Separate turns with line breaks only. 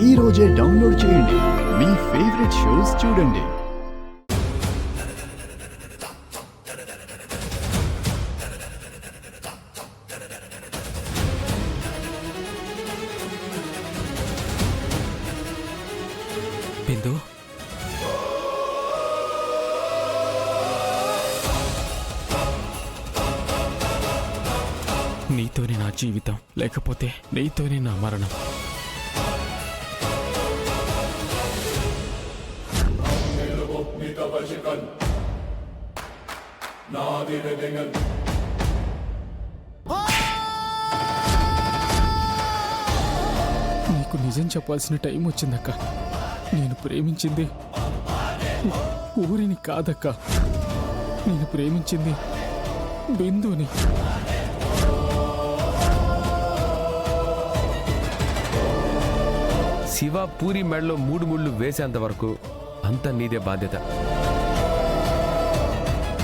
ఈ రోజే డౌన్లోడ్ చేయండి. మీ ఫేవరెట్ షోస్ చూడండి.
బిందు, నీతోనే నా జీవితం, లేకపోతే నీతోనే నా మరణం. నీకు నిజం చెప్పాల్సిన టైం వచ్చిందక్క. నేను ప్రేమించింది ఊరిని కాదక్క, నేను ప్రేమించింది బిందుని.
శివ పూరి మెడలో 3 ముళ్ళు వేసేంత వరకు అంత నీదే బాధ్యత.